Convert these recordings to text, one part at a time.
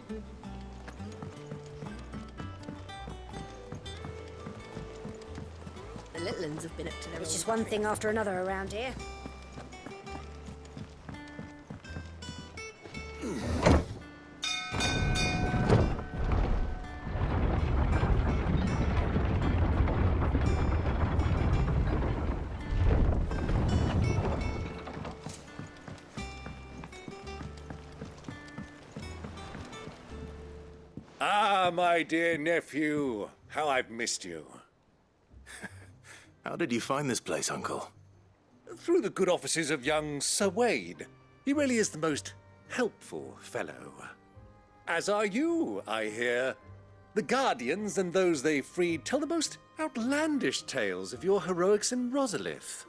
The little uns have been up to their It's own just one trick. thing after another around here. Ah, my dear nephew. How I've missed you. How did you find this place, Uncle? Through the good offices of young Sir Wade. He really is the most helpful fellow. As are you, I hear. The Guardians and those they freed tell the most outlandish tales of your heroics in Rosalith.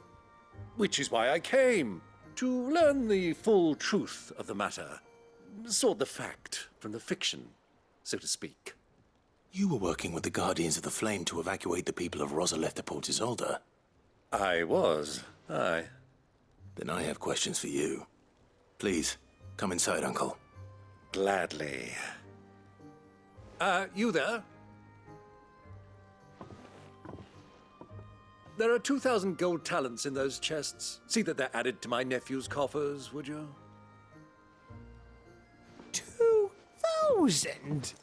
Which is why I came, to learn the full truth of the matter. Sort the fact from the fiction, so to speak. You were working with the Guardians of the Flame to evacuate the people of Rosalith to Port Isolde. I was, aye. Then I have questions for you. Please, come inside, Uncle. Gladly. You there? There are 2,000 gold talents in those chests. See that they're added to my nephew's coffers, would you? 2,000?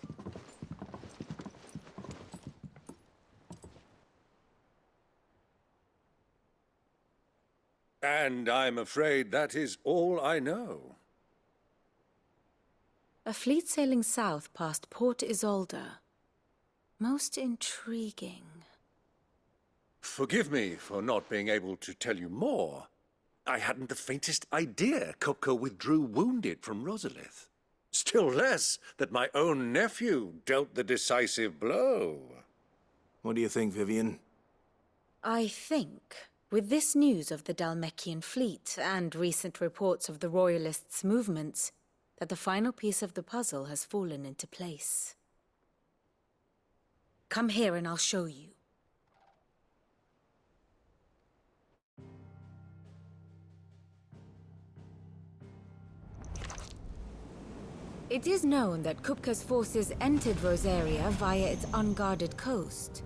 And I'm afraid that is all I know. A fleet sailing south past Port Isolde. Most intriguing. Forgive me for not being able to tell you more. I hadn't the faintest idea Kupka withdrew wounded from Rosalith. Still less that my own nephew dealt the decisive blow. What do you think, Vivian? I think, with this news of the Dalmekian fleet and recent reports of the Royalists' movements, that the final piece of the puzzle has fallen into place. Come here and I'll show you. It is known that Kupka's forces entered Rosaria via its unguarded coast.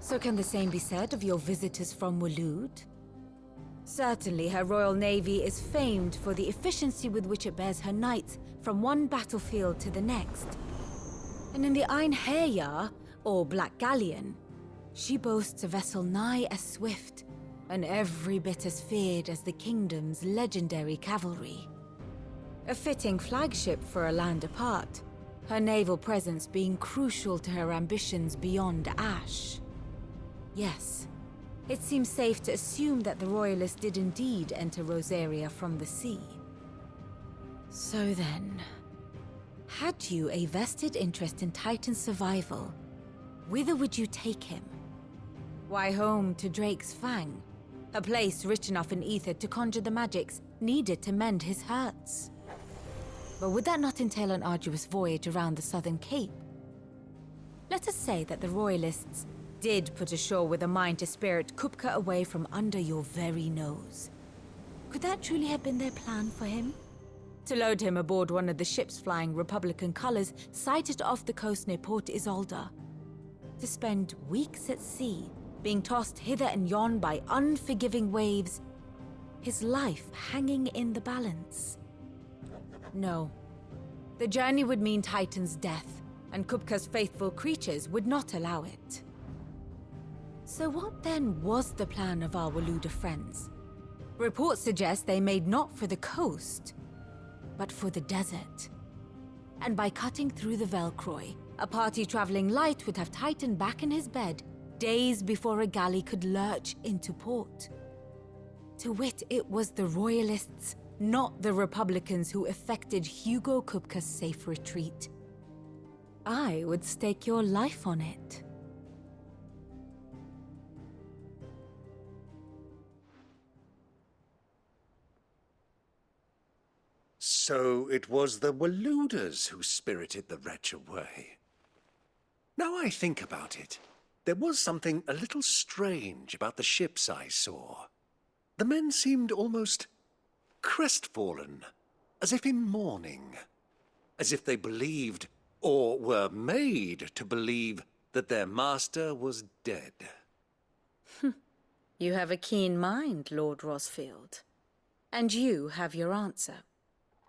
So can the same be said of your visitors from Waloed? Certainly her Royal Navy is famed for the efficiency with which it bears her knights from one battlefield to the next. And in the Ein Herjar, or Black Galleon, she boasts a vessel nigh as swift and every bit as feared as the kingdom's legendary cavalry. A fitting flagship for a land apart, her naval presence being crucial to her ambitions beyond Ash. Yes, it seems safe to assume that the Royalists did indeed enter Rosaria from the sea. So then, had you a vested interest in Titan's survival, whither would you take him? Why, home to Drake's Fang, a place rich enough in ether to conjure the magics needed to mend his hurts. But would that not entail an arduous voyage around the southern cape? Let us say that the Royalists did put ashore with a mind to spirit Kupka away from under your very nose. Could that truly have been their plan for him? To load him aboard one of the ships flying Republican colors sighted off the coast near Port Isolde? To spend weeks at sea, being tossed hither and yon by unforgiving waves, his life hanging in the balance? No. The journey would mean Titan's death, and Kupka's faithful creatures would not allow it. So what then was the plan of our Waluda friends? Reports suggest they made not for the coast, but for the desert. And by cutting through the Velcroy, a party traveling light would have Titan back in his bed days before a galley could lurch into port. To wit, it was the Royalists, not the Republicans, who effected Hugo Kupka's safe retreat. I would stake your life on it. So it was the Waludas who spirited the wretch away. Now I think about it, there was something a little strange about the ships I saw. The men seemed almost crestfallen, as if in mourning. as if they believed, or were made to believe, that their master was dead. You have a keen mind, Lord Rosfield. And you have your answer.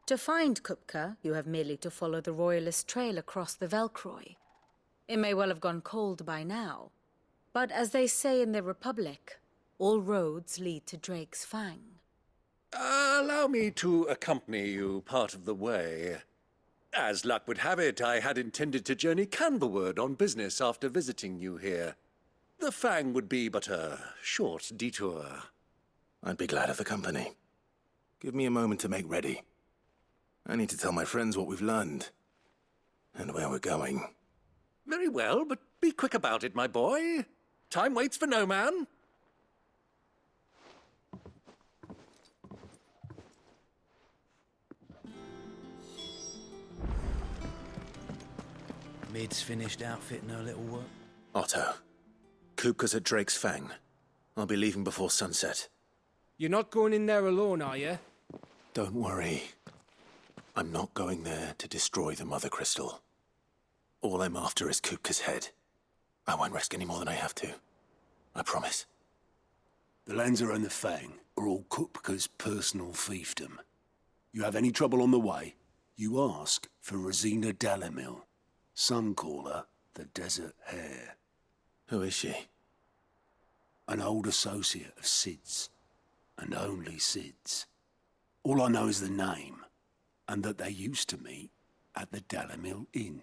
To find Kupka, you have merely to follow the Royalist trail across the Velcroy. It may well have gone cold by now, but as they say in the Republic, all roads lead to Drake's Fang. Allow me to accompany you part of the way. As luck would have it, I had intended to journey Canverward on business after visiting you here. The Fang would be but a short detour. I'd be glad of the company. Give me a moment to make ready. I need to tell my friends what we've learned. And where we're going. Very well, but be quick about it, my boy. Time waits for no man. Mid's finished outfitting her little work. Otto, Kupka's at Drake's Fang. I'll be leaving before sunset. You're not going in there alone, are you? Don't worry. I'm not going there to destroy the Mother Crystal. All I'm after is Kupka's head. I won't risk any more than I have to. I promise. The Lanza and the Fang are all Kupka's personal fiefdom. You have any trouble on the way, you ask for Rosina Dalamil. Some call her the Desert Hare. Who is she? An old associate of Sid's, and only Sid's. All I know is the name, and that they used to meet at the Dalamil Inn.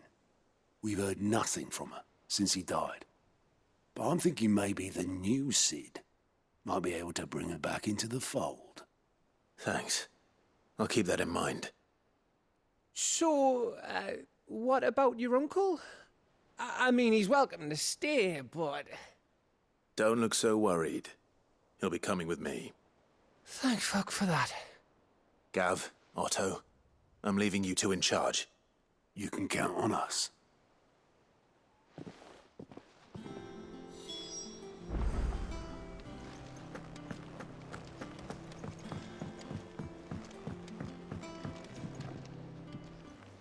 We've heard nothing from her since he died. But I'm thinking maybe the new Sid might be able to bring her back into the fold. Thanks. I'll keep that in mind. So, what about your uncle? I mean, he's welcome to stay, but... Don't look so worried. He'll be coming with me. Thank fuck for that. Gav, Otto, I'm leaving you two in charge. You can count on us.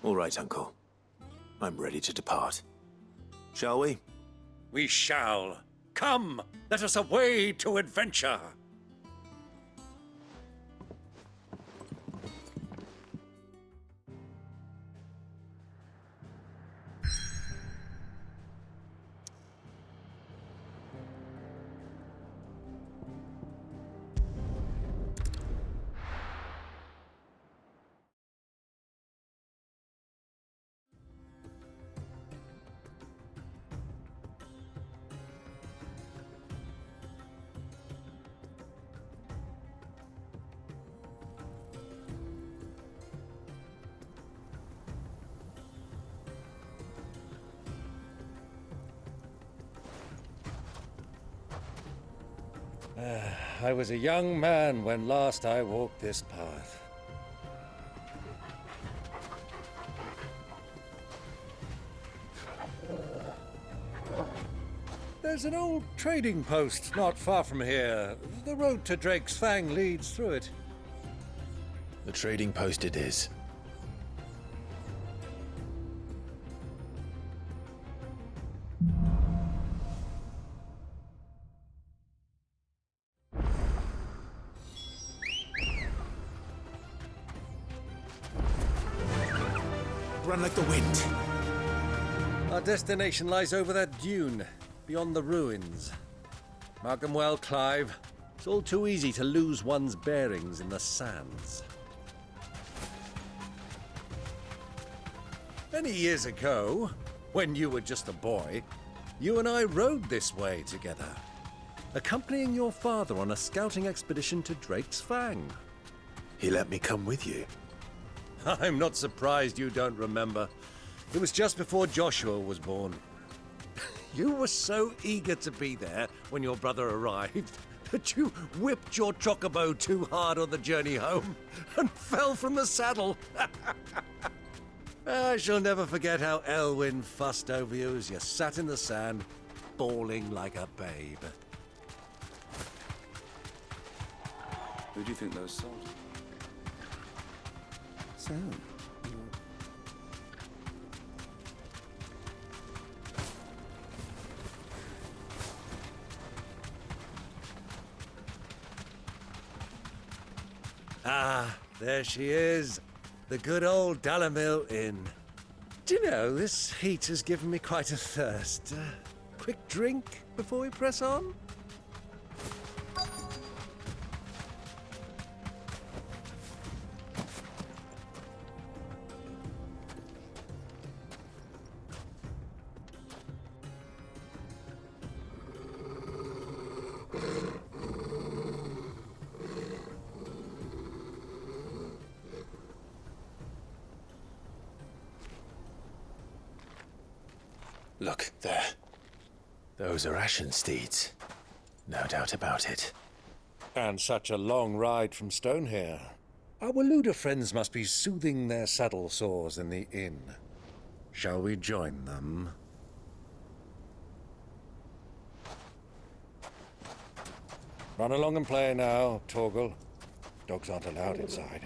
All right, Uncle. I'm ready to depart. Shall we? We shall. Come, let us away to adventure. I was a young man when last I walked this path. There's an old trading post not far from here. The road to Drake's Fang leads through it. The trading post it is. Run like the wind. Our destination lies over that dune, beyond the ruins. Mark 'em well, Clive. It's all too easy to lose one's bearings in the sands. Many years ago, when you were just a boy, you and I rode this way together, accompanying your father on a scouting expedition to Drake's Fang. He let me come with you. I'm not surprised you don't remember. It was just before Joshua was born. You were so eager to be there when your brother arrived that you whipped your chocobo too hard on the journey home and fell from the saddle. I shall never forget how Elwyn fussed over you as you sat in the sand, bawling like a babe. Who do you think those sold? So, Ah, there she is. The good old Dalamil Inn. Do you know, this heat has given me quite a thirst. Quick drink before we press on? Look, there. Those are Ashen steeds. No doubt about it. And such a long ride from Stonehere. Our Waluda friends must be soothing their saddle sores in the inn. Shall we join them? Run along and play now, Torgal. Dogs aren't allowed inside.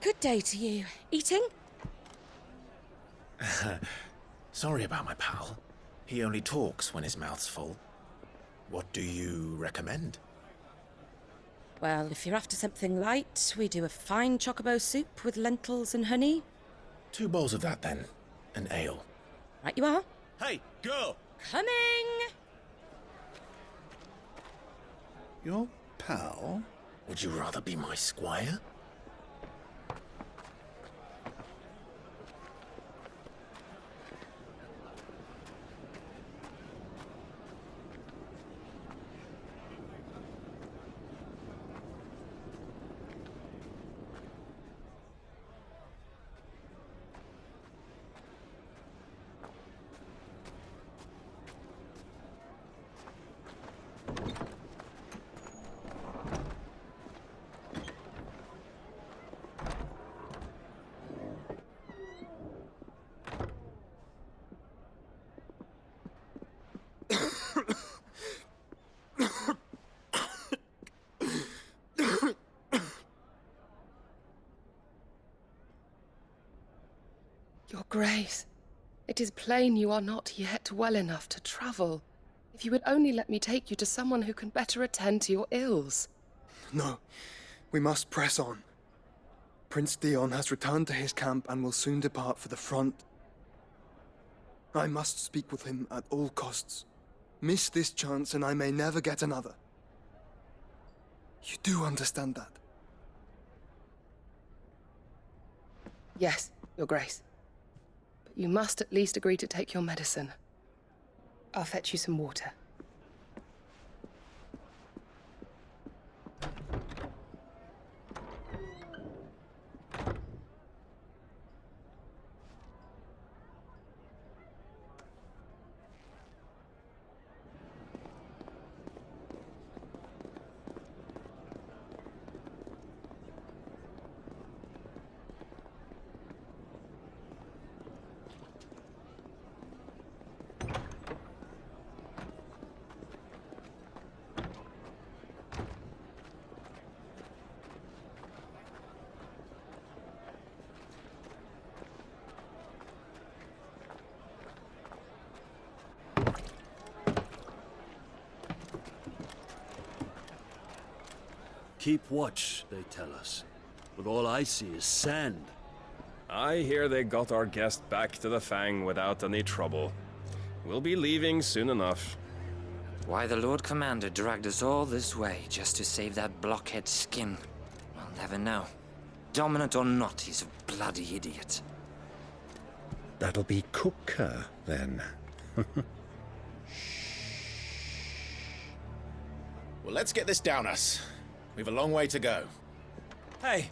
Good day to you. Eating? Sorry about my pal. He only talks when his mouth's full. What do you recommend? Well, if you're after something light, we do a fine chocobo soup with lentils and honey. 2 bowls of that, then. An ale. Right you are. Hey, girl! Coming! Your pal? Would you rather be my squire? Your Grace, it is plain you are not yet well enough to travel. If you would only let me take you to someone who can better attend to your ills. No, we must press on. Prince Dion has returned to his camp and will soon depart for the front. I must speak with him at all costs. Miss this chance and I may never get another. You do understand that? Yes, Your Grace. But you must at least agree to take your medicine. I'll fetch you some water. Keep watch, they tell us. But all I see is sand. I hear they got our guest back to the Fang without any trouble. We'll be leaving soon enough. Why the Lord Commander dragged us all this way just to save that blockhead skin, I'll never know. Dominant or not, he's a bloody idiot. That'll be Cooker, then. Well, let's get this down us. We've a long way to go. Hey,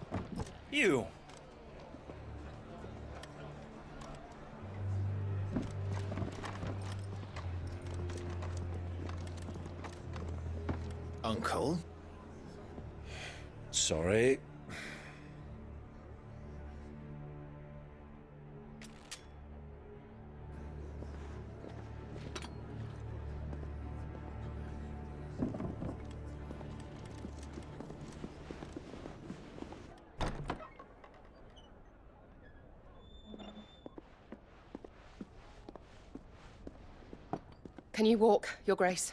you. Uncle? Sorry. Can you walk, Your Grace?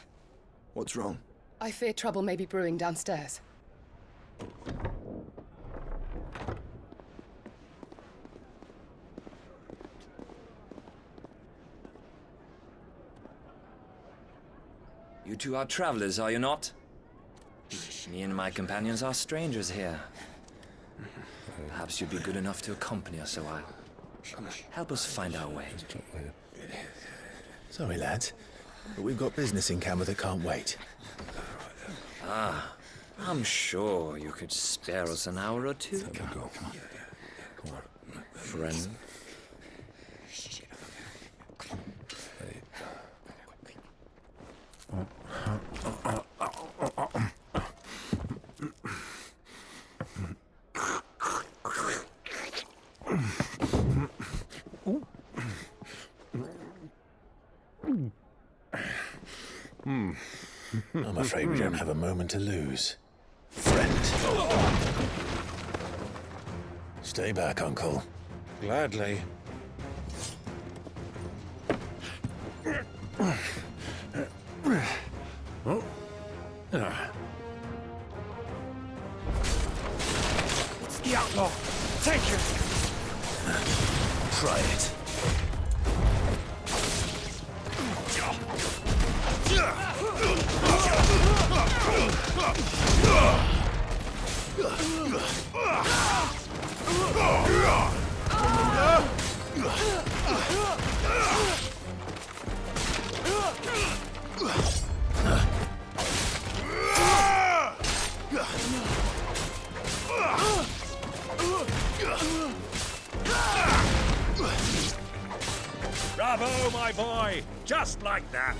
What's wrong? I fear trouble may be brewing downstairs. You two are travelers, are you not? Me and my companions are strangers here. Perhaps you'd be good enough to accompany us a while. Help us find our way. Sorry, lads, but we've got business in camera that can't wait. Ah, I'm sure you could spare us an hour or two. Come on. Friend. I'm afraid we don't have a moment to lose. Friend. Stay back, Uncle. Gladly. It's the outlaw. Take it. Try it. Bravo, my boy! Just like that!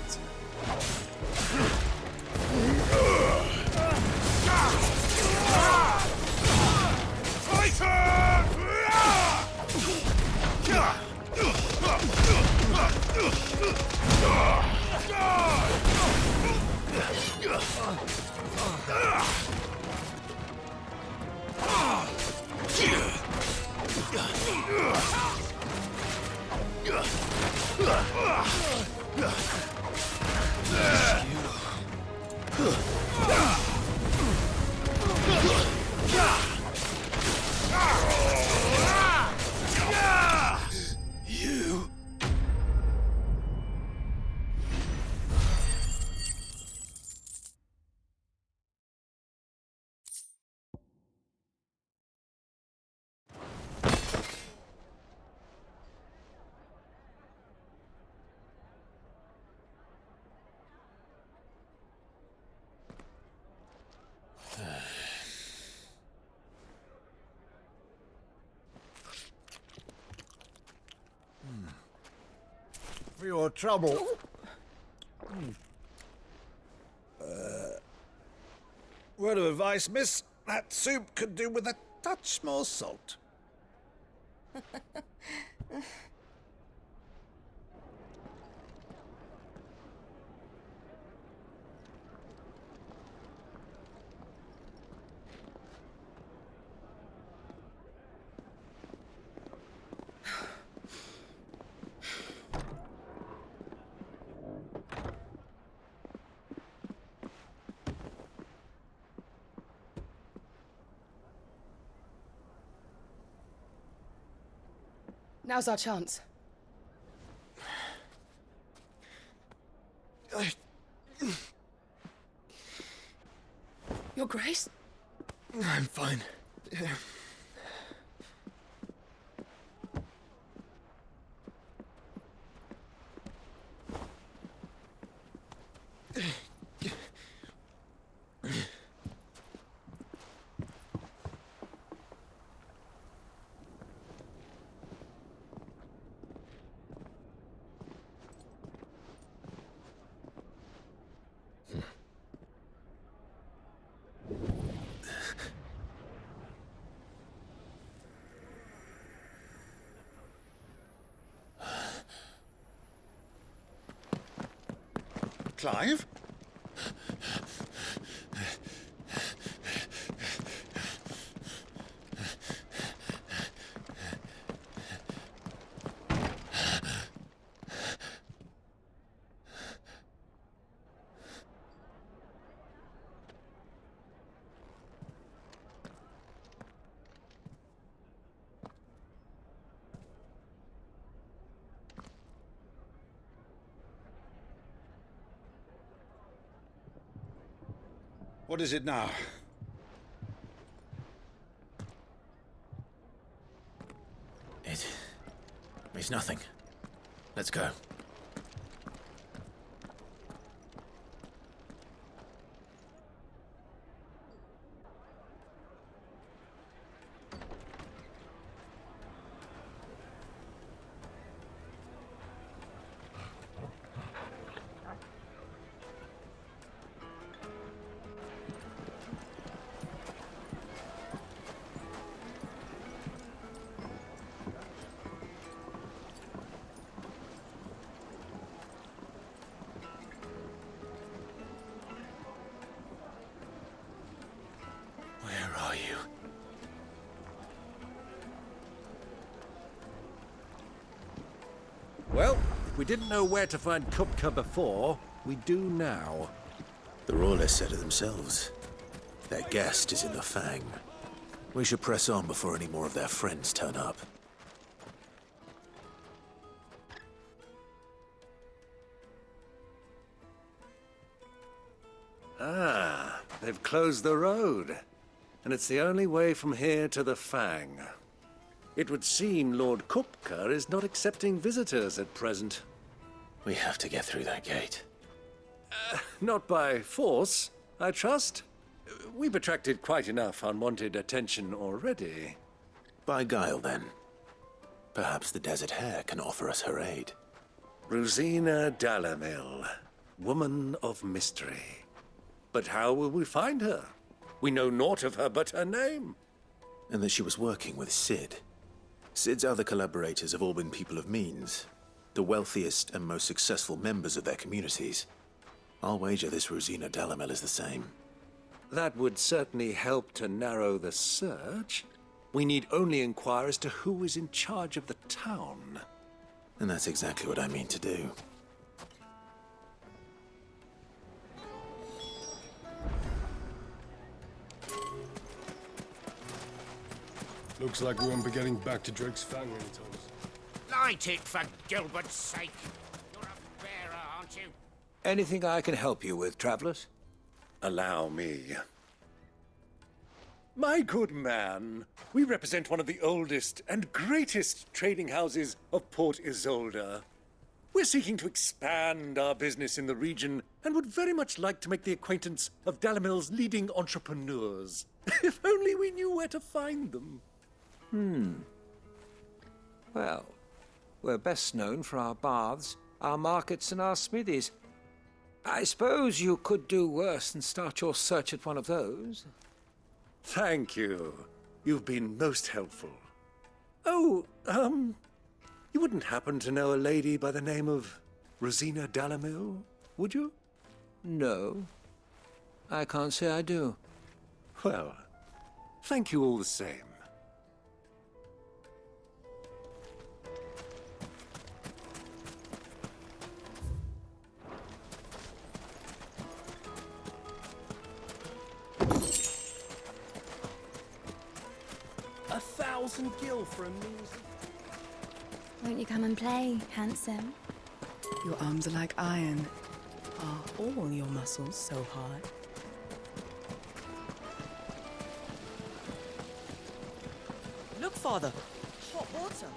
For your trouble. Word of advice, miss. That soup could do with a touch more salt. Now's our chance. Your Grace? I'm fine. Clive? What is it now? It's nothing. Let's go. Where are you? Well, if we didn't know where to find Kupka before, we do now. The Royalists said it themselves. Their guest is in the Fang. We should press on before any more of their friends turn up. Ah, they've closed the road. And it's the only way from here to the Fang. It would seem Lord Kupka is not accepting visitors at present. We have to get through that gate. Not by force, I trust. We've attracted quite enough unwanted attention already. By guile, then. Perhaps the Desert Hare can offer us her aid. Rosina Dalamil, woman of mystery. But how will we find her? We know naught of her but her name. And that she was working with Sid. Sid's other collaborators have all been people of means, the wealthiest and most successful members of their communities. I'll wager this Rosina Dalamel is the same. That would certainly help to narrow the search. We need only inquire as to who is in charge of the town. And that's exactly what I mean to do. Looks like we won't be getting back to Drake's Fang anytime soon. Light it, for Gilbert's sake. You're a bearer, aren't you? Anything I can help you with, travelers? Allow me. My good man, we represent one of the oldest and greatest trading houses of Port Isolde. We're seeking to expand our business in the region and would very much like to make the acquaintance of Dalamil's leading entrepreneurs. If only we knew where to find them. Well, we're best known for our baths, our markets, and our smithies. I suppose you could do worse than start your search at one of those. Thank you. You've been most helpful. Oh, you wouldn't happen to know a lady by the name of Rosina Dalamil, would you? No, I can't say I do. Well, thank you all the same. $1,000 for a measly... Won't you come and play, handsome? Your arms are like iron. Are all your muscles so hard? Look, Father! Hot water!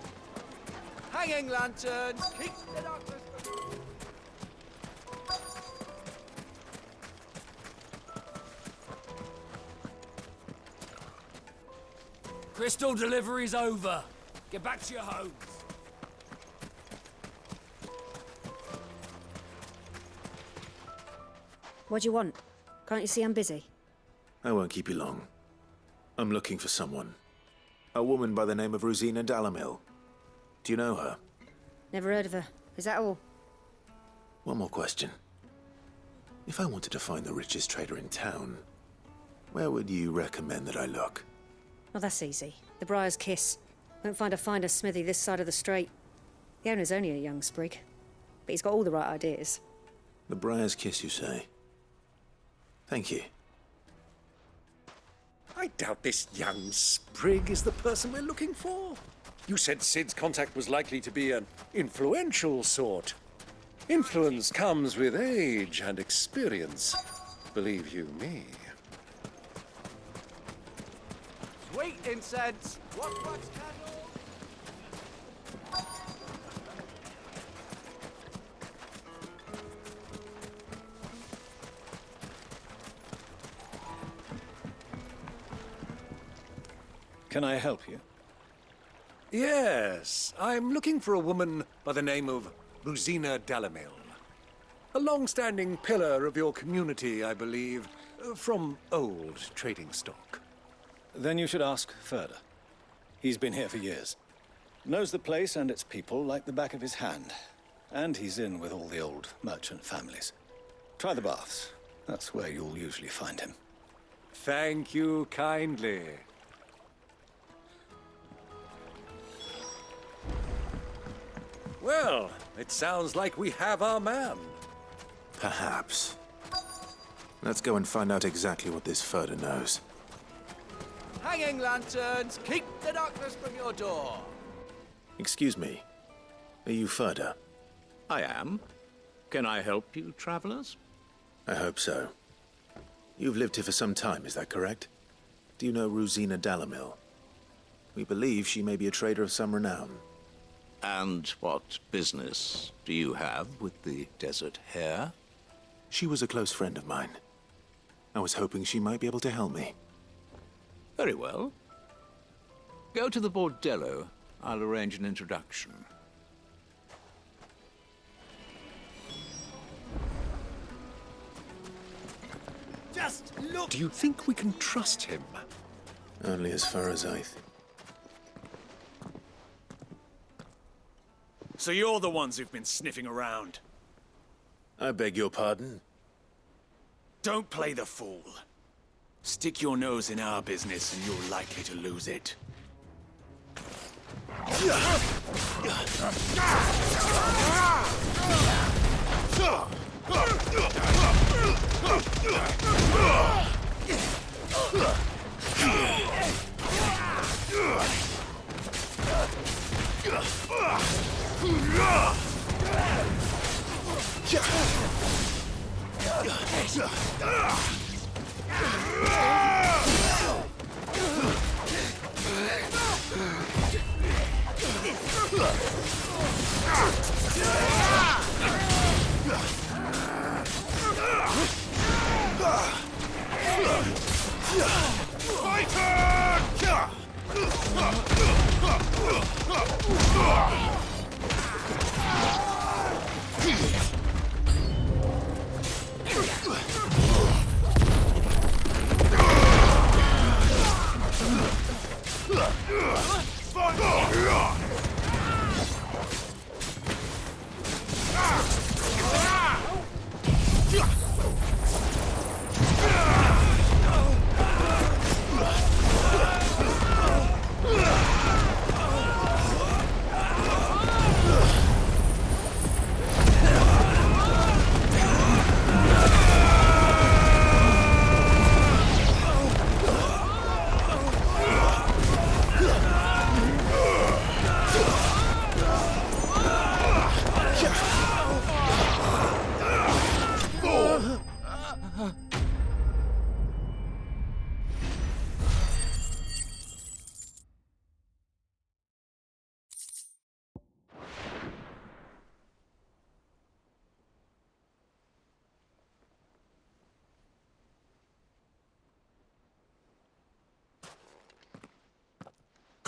Hanging lanterns! Keep the darkness... Crystal delivery's over. Get back to your homes. What do you want? Can't you see I'm busy? I won't keep you long. I'm looking for someone. A woman by the name of Rosina Dalamil. Do you know her? Never heard of her. Is that all? One more question. If I wanted to find the richest trader in town, where would you recommend that I look? Oh, that's easy. The Briar's Kiss. Won't find a finer smithy this side of the strait. The owner's only a young sprig, but he's got all the right ideas. The Briar's Kiss, you say? Thank you. I doubt this young sprig is the person we're looking for. You said Sid's contact was likely to be an influential sort. Influence comes with age and experience, believe you me. Sweet incense. What wax candle? Can I help you? Yes, I'm looking for a woman by the name of Rosina Dalamil. A long-standing pillar of your community, I believe, from old trading stock. Then you should ask further. He's been here for years. Knows the place and its people like the back of his hand. And he's in with all the old merchant families. Try the baths. That's where you'll usually find him. Thank you kindly. Well, it sounds like we have our man. Perhaps. Let's go and find out exactly what this Furder knows. Hanging lanterns, keep the darkness from your door. Excuse me. Are you Furder? I am. Can I help you, travelers? I hope so. You've lived here for some time, is that correct? Do you know Rosina Dalamil? We believe she may be a trader of some renown. And what business do you have with the desert hare? She was a close friend of mine. I was hoping she might be able to help me. Very well. Go to the bordello. I'll arrange an introduction. Just look! Do you think we can trust him? Only as far as I think. So you're the ones who've been sniffing around. I beg your pardon? Don't play the fool. Stick your nose in our business and you're likely to lose it.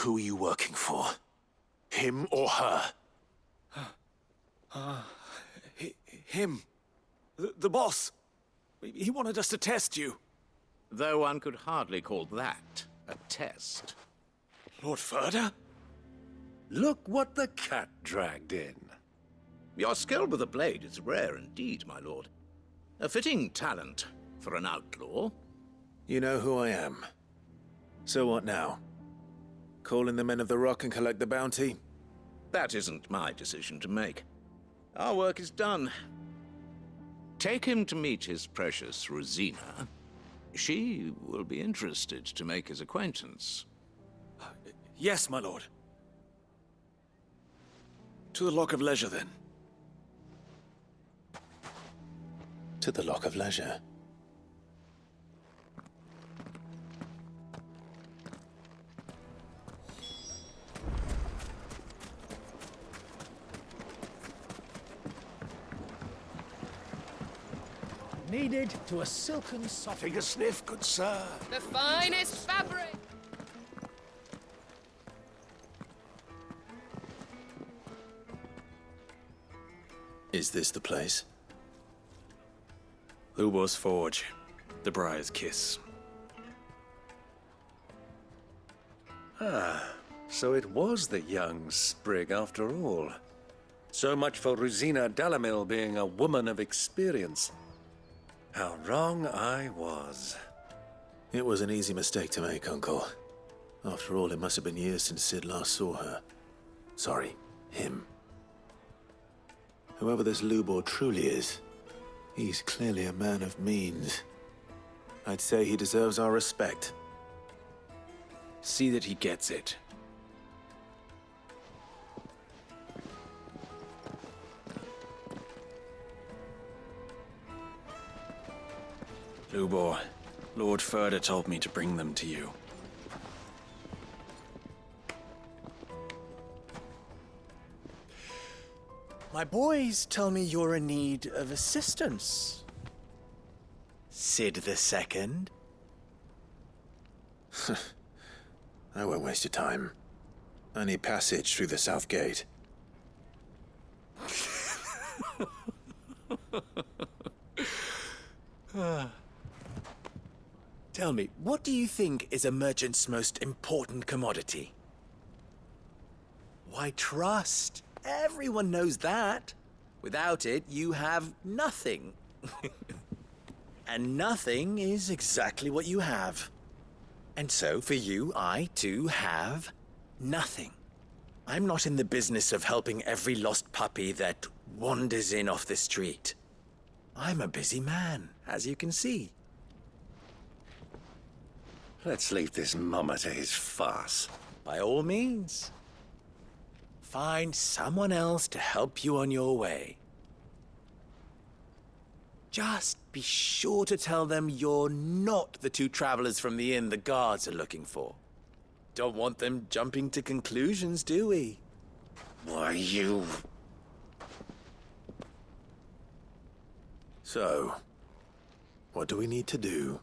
Who are you working for? Him or her? Him. The boss. He wanted us to test you. Though one could hardly call that a test. Lord Ferda? Look what the cat dragged in. Your skill with the blade is rare indeed, my lord. A fitting talent for an outlaw. You know who I am. So what now? Call in the Men of the Rock and collect the bounty? That isn't my decision to make. Our work is done. Take him to meet his precious Rosina. She will be interested to make his acquaintance. Yes, my lord. To the Lock of Leisure, then. To the Lock of Leisure. Needed to a silken soft. Take a sniff, good sir. The finest fabric! Is this the place? Lubor's Forge. The Briar's Kiss. Ah, so it was the young sprig after all. So much for Rosina Dalamil being a woman of experience. How wrong I was. It was an easy mistake to make, Uncle. After all, it must have been years since Sid last saw her. Sorry, him. Whoever this Lubor truly is, he's clearly a man of means. I'd say he deserves our respect. See that he gets it. Lubor, Lord Ferda told me to bring them to you. My boys tell me you're in need of assistance. Sid the Second. I won't waste your time. I need passage through the south gate. Tell me, what do you think is a merchant's most important commodity? Why, trust. Everyone knows that. Without it, you have nothing. And nothing is exactly what you have. And so, for you, I, too, have nothing. I'm not in the business of helping every lost puppy that wanders in off the street. I'm a busy man, as you can see. Let's leave this mummer to his farce. By all means. Find someone else to help you on your way. Just be sure to tell them you're not the two travelers from the inn the guards are looking for. Don't want them jumping to conclusions, do we? Why, you... So, what do we need to do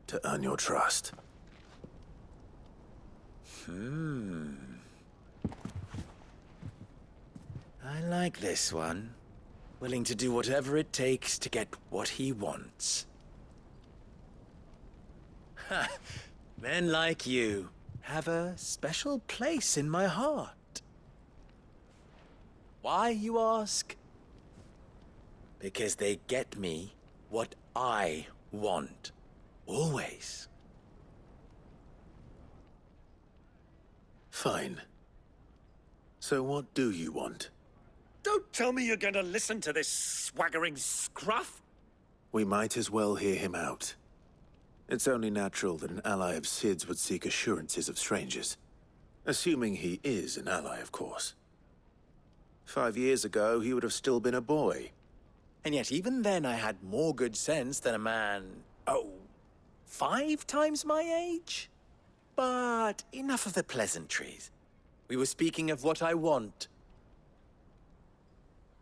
to earn your trust? I like this one. Willing to do whatever it takes to get what he wants. Ha! Men like you have a special place in my heart. Why, you ask? Because they get me what I want. Always. Fine. So what do you want? Don't tell me you're going to listen to this swaggering scruff! We might as well hear him out. It's only natural that an ally of Sid's would seek assurances of strangers. Assuming he is an ally, of course. 5 years ago, he would have still been a boy. And yet even then I had more good sense than a man, 5 times my age? But enough of the pleasantries. We were speaking of what I want.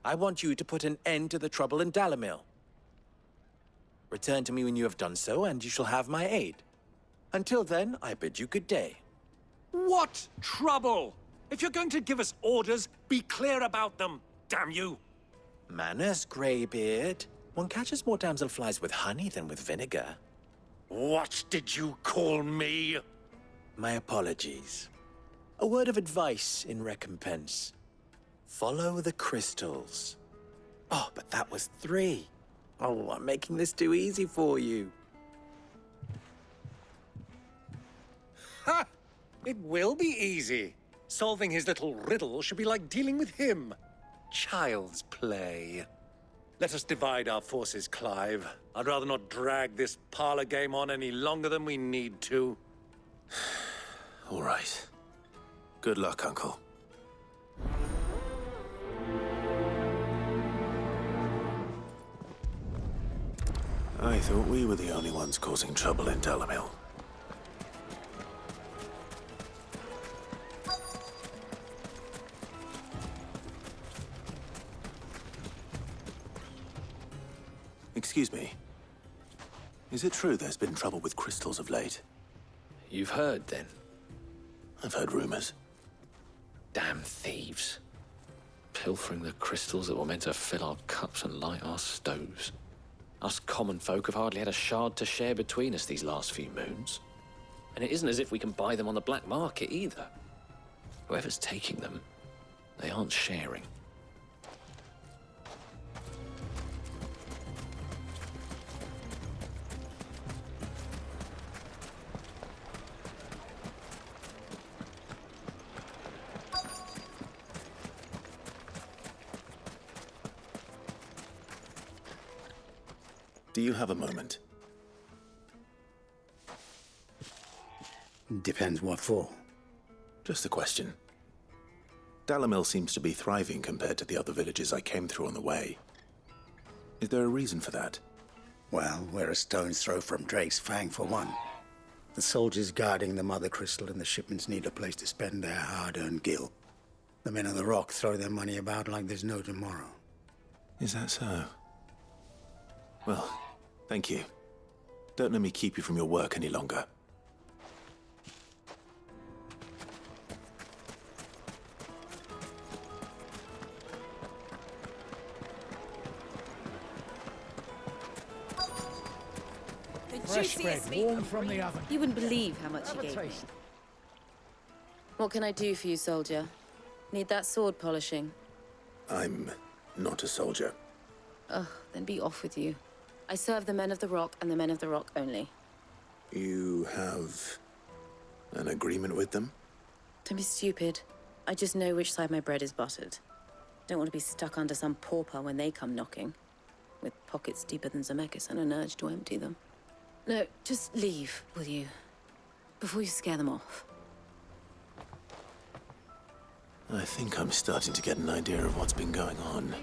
I want you to put an end to the trouble in Dalamil. Return to me when you have done so, and you shall have my aid. Until then, I bid you good day. What trouble? If you're going to give us orders, be clear about them, damn you! Manners, Greybeard. One catches more damselflies with honey than with vinegar. What did you call me? My apologies. A word of advice in recompense. Follow the crystals. Oh, but that was 3. Oh, I'm making this too easy for you. Ha! It will be easy. Solving his little riddle should be like dealing with him. Child's play. Let us divide our forces, Clive. I'd rather not drag this parlor game on any longer than we need to. All right. Good luck, Uncle. I thought we were the only ones causing trouble in Dalamil. Excuse me. Is it true there's been trouble with crystals of late? You've heard, then? I've heard rumors. Damn thieves. Pilfering the crystals that were meant to fill our cups and light our stoves. Us common folk have hardly had a shard to share between us these last few moons. And it isn't as if we can buy them on the black market either. Whoever's taking them, they aren't sharing. Do you have a moment? Depends what for. Just a question. Dalamil seems to be thriving compared to the other villages I came through on the way. Is there a reason for that? Well, we're a stone's throw from Drake's Fang, for one. The soldiers guarding the Mother Crystal and the shipments need a place to spend their hard-earned gil. The men of the Rock throw their money about like there's no tomorrow. Is that so? Well, thank you. Don't let me keep you from your work any longer. Fresh bread, warm from the oven. You wouldn't believe how much he gave me. What can I do for you, soldier? Need that sword polishing? I'm not a soldier. Ugh, then be off with you. I serve the men of the Rock and the men of the Rock only. You have an agreement with them? Don't be stupid. I just know which side my bread is buttered. Don't want to be stuck under some pauper when they come knocking. With pockets deeper than Zemeckis and an urge to empty them. No, just leave, will you? Before you scare them off. I think I'm starting to get an idea of what's been going on.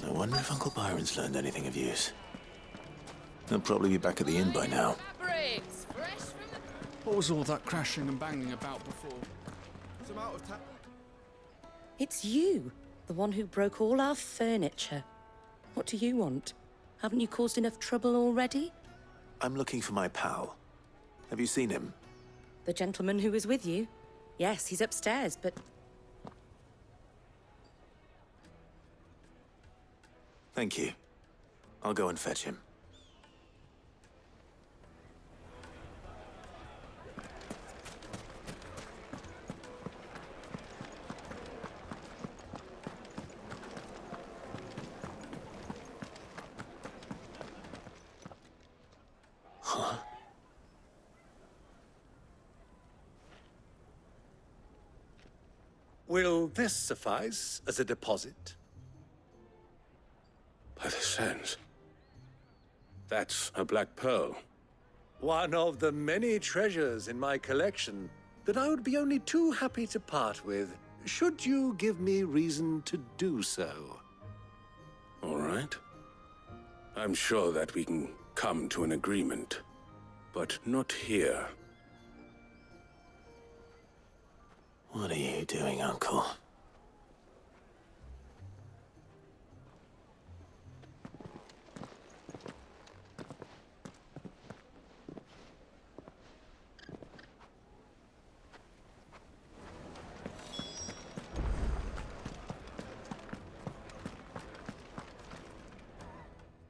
I wonder if Uncle Byron's learned anything of use. He'll probably be back at the inn by now. What was all that crashing and banging about before? It's you, the one who broke all our furniture. What do you want? Haven't you caused enough trouble already? I'm looking for my pal. Have you seen him? The gentleman who was with you? Yes, he's upstairs, but... Thank you. I'll go and fetch him. Will this suffice as a deposit? By the sands. That's a black pearl. One of the many treasures in my collection that I would be only too happy to part with, should you give me reason to do so. All right. I'm sure that we can come to an agreement, but not here. What are you doing, Uncle?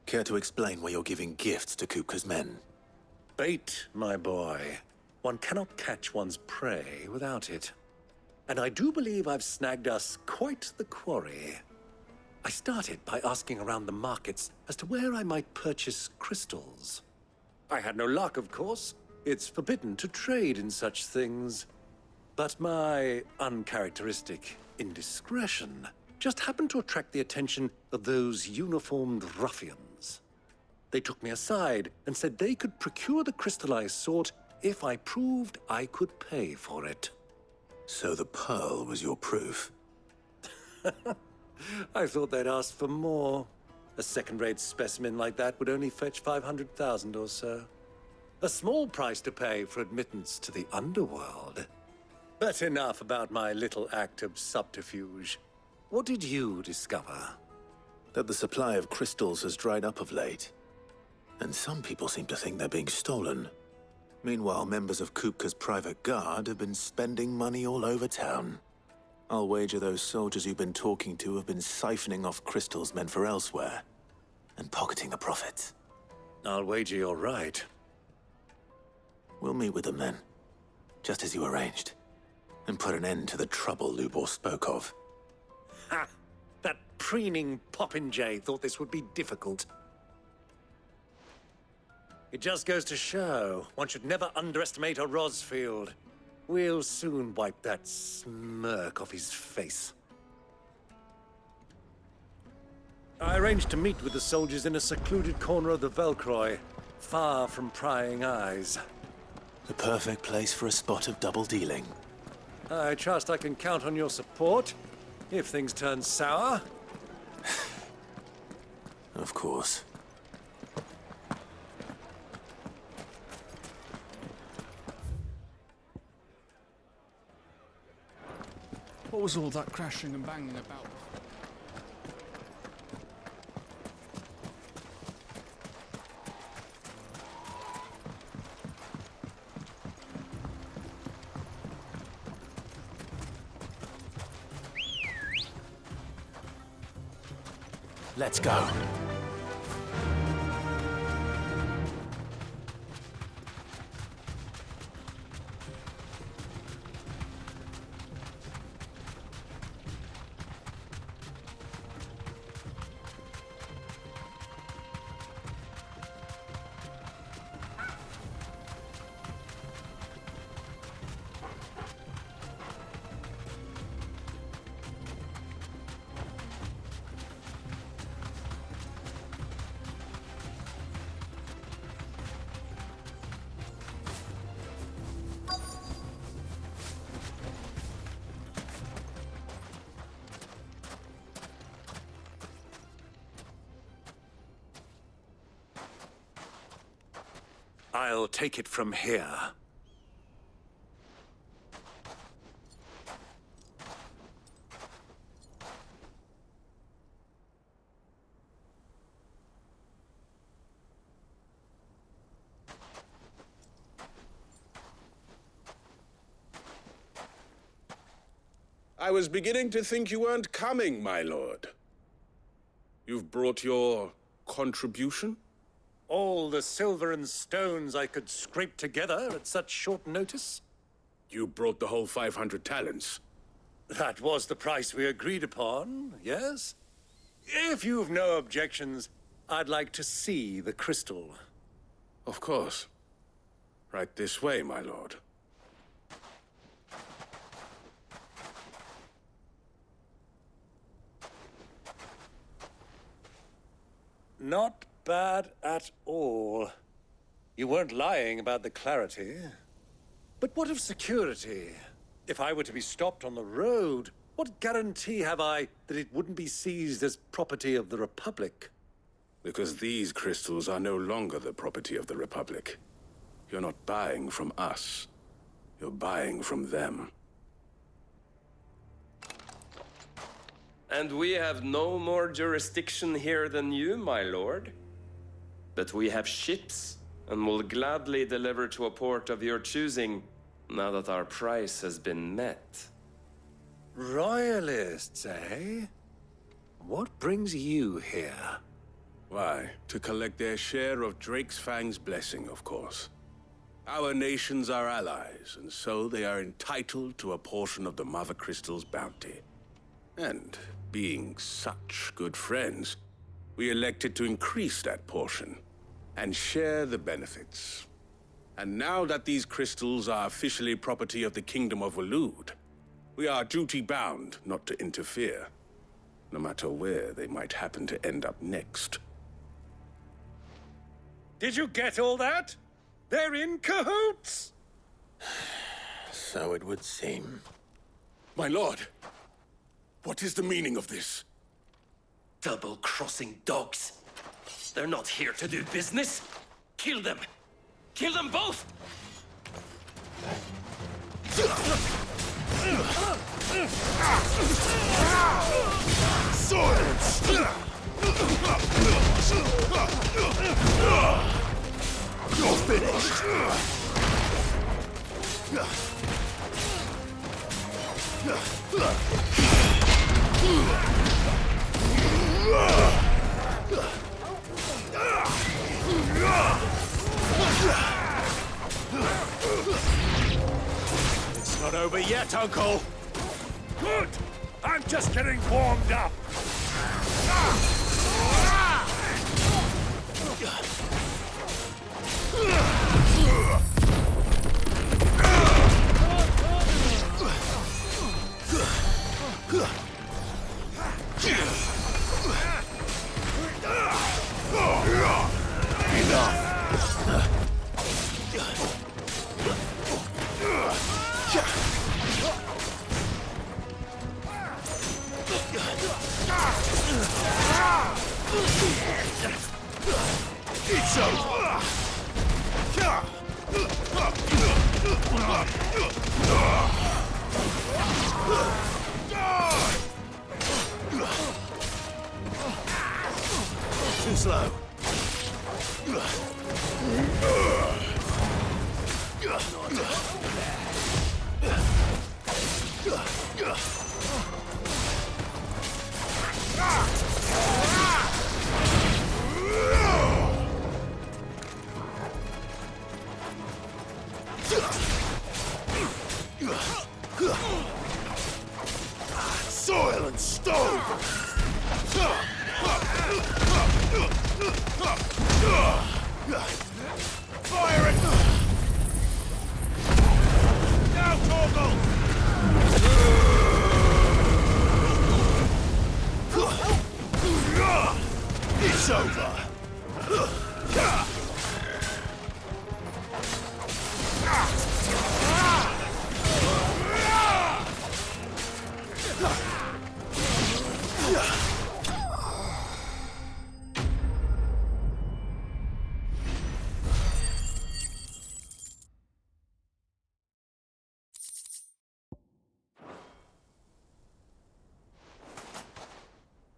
Care to explain why you're giving gifts to Kupka's men? Bait, my boy. One cannot catch one's prey without it. And I do believe I've snagged us quite the quarry. I started by asking around the markets as to where I might purchase crystals. I had no luck, of course. It's forbidden to trade in such things. But my uncharacteristic indiscretion just happened to attract the attention of those uniformed ruffians. They took me aside and said they could procure the crystal I sought if I proved I could pay for it. So the pearl was your proof? I thought they'd ask for more. A second-rate specimen like that would only fetch 500,000 or so. A small price to pay for admittance to the underworld. But enough about my little act of subterfuge. What did you discover? That the supply of crystals has dried up of late. And some people seem to think they're being stolen. Meanwhile, members of Kupka's private guard have been spending money all over town. I'll wager those soldiers you've been talking to have been siphoning off crystals meant for elsewhere, and pocketing the profits. I'll wager you're right. We'll meet with them then, just as you arranged, and put an end to the trouble Lubor spoke of. Ha! That preening popinjay thought this would be difficult. It just goes to show, one should never underestimate a Rosfield. We'll soon wipe that smirk off his face. I arranged to meet with the soldiers in a secluded corner of the Velcroy, far from prying eyes. The perfect place for a spot of double dealing. I trust I can count on your support, if things turn sour. Of course. What was all that crashing and banging about? Let's go. I'll take it from here. I was beginning to think you weren't coming, my lord. You've brought your contribution? All the silver and stones I could scrape together at such short notice? You brought the whole 500 talents. That was the price we agreed upon, yes? If you've no objections, I'd like to see the crystal. Of course. Right this way, my lord. Not bad at all. You weren't lying about the clarity. But what of security? If I were to be stopped on the road, what guarantee have I that it wouldn't be seized as property of the Republic? Because these crystals are no longer the property of the Republic. You're not buying from us. You're buying from them. And we have no more jurisdiction here than you, my lord. But we have ships, and will gladly deliver to a port of your choosing, now that our price has been met. Royalists, eh? What brings you here? Why, to collect their share of Drake's Fang's blessing, of course. Our nations are allies, and so they are entitled to a portion of the Mother Crystal's bounty. And, being such good friends, we elected to increase that portion and share the benefits. And now that these crystals are officially property of the Kingdom of Waloed, we are duty-bound not to interfere, no matter where they might happen to end up next. Did you get all that? They're in cahoots! So it would seem. My lord, what is the meaning of this? Double-crossing dogs. They're not here to do business. Kill them. Kill them both! You're finished! It's not over yet, Uncle! Good! I'm just getting warmed up! It's over! Too slow. Soil and stone! Fire it! Now, Torgal! It's over!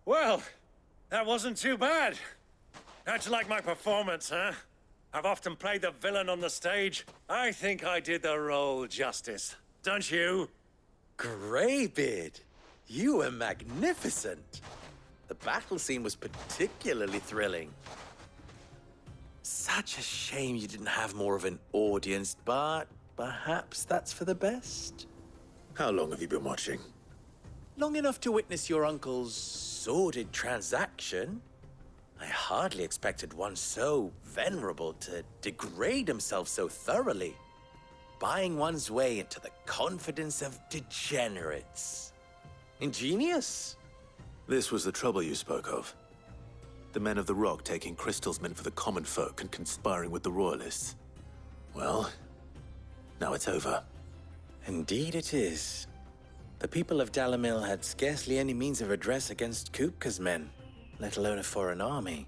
Well, that wasn't too bad. How'd you like my performance, huh? I've often played the villain on the stage. I think I did the role justice. Don't you? Greybeard, you were magnificent. The battle scene was particularly thrilling. Such a shame you didn't have more of an audience, but perhaps that's for the best. How long have you been watching? Long enough to witness your uncle's sordid transaction. I hardly expected one so venerable to degrade himself so thoroughly, buying one's way into the confidence of degenerates. Ingenious. This was the trouble you spoke of. The men of the Rock taking crystals meant for the common folk and conspiring with the Royalists. Well, now it's over. Indeed it is. The people of Dalamil had scarcely any means of redress against Kupka's men, let alone a foreign army.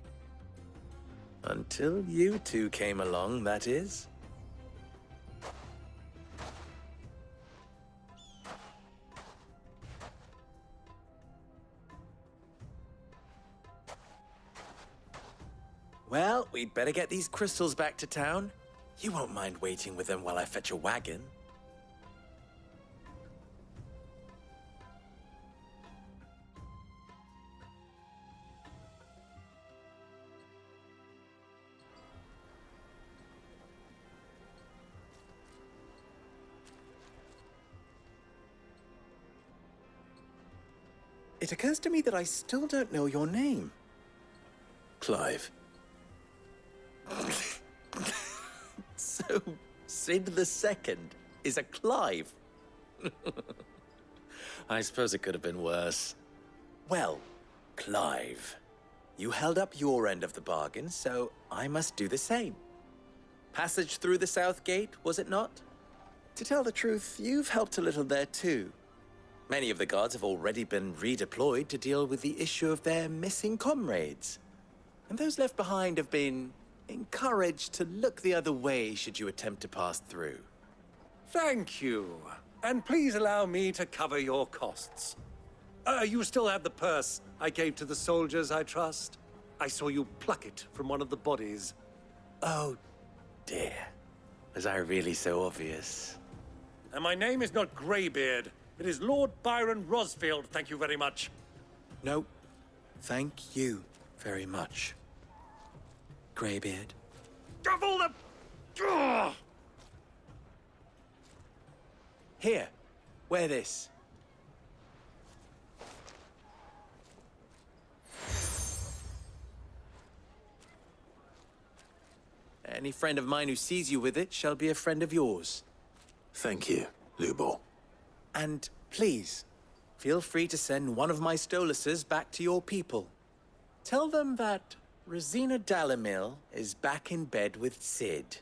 Until you two came along, that is. Well, we'd better get these crystals back to town. You won't mind waiting with them while I fetch a wagon. It occurs to me that I still don't know your name. Clive. So, Sid the Second is a Clive? I suppose it could have been worse. Well, Clive, you held up your end of the bargain, so I must do the same. Passage through the South Gate, was it not? To tell the truth, you've helped a little there too. Many of the guards have already been redeployed to deal with the issue of their missing comrades. And those left behind have been encouraged to look the other way should you attempt to pass through. Thank you. And please allow me to cover your costs. You still have the purse I gave to the soldiers, I trust? I saw you pluck it from one of the bodies. Oh, dear. Was I really so obvious? And my name is not Greybeard. It is Lord Byron Rosfield, thank you very much. No, thank you very much, Greybeard. Of all the... Ugh! Here, wear this. Any friend of mine who sees you with it shall be a friend of yours. Thank you, Lubor. And please, feel free to send one of my Stoluses back to your people. Tell them that Rosina Dalamil is back in bed with Sid.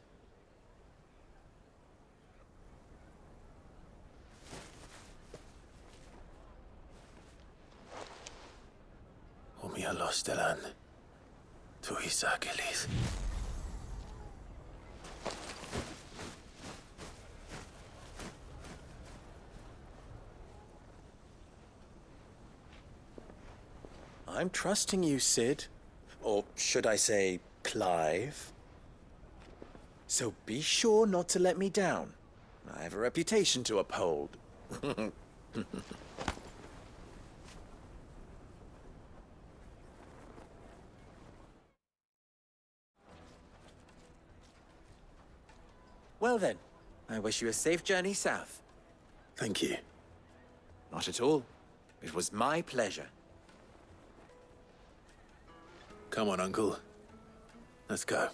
Omia Lostelan. Tu Isakelis. I'm trusting you, Sid. Or should I say, Clive? So be sure not to let me down. I have a reputation to uphold. Well then, I wish you a safe journey south. Thank you. Not at all. It was my pleasure. Come on, Uncle. Let's go.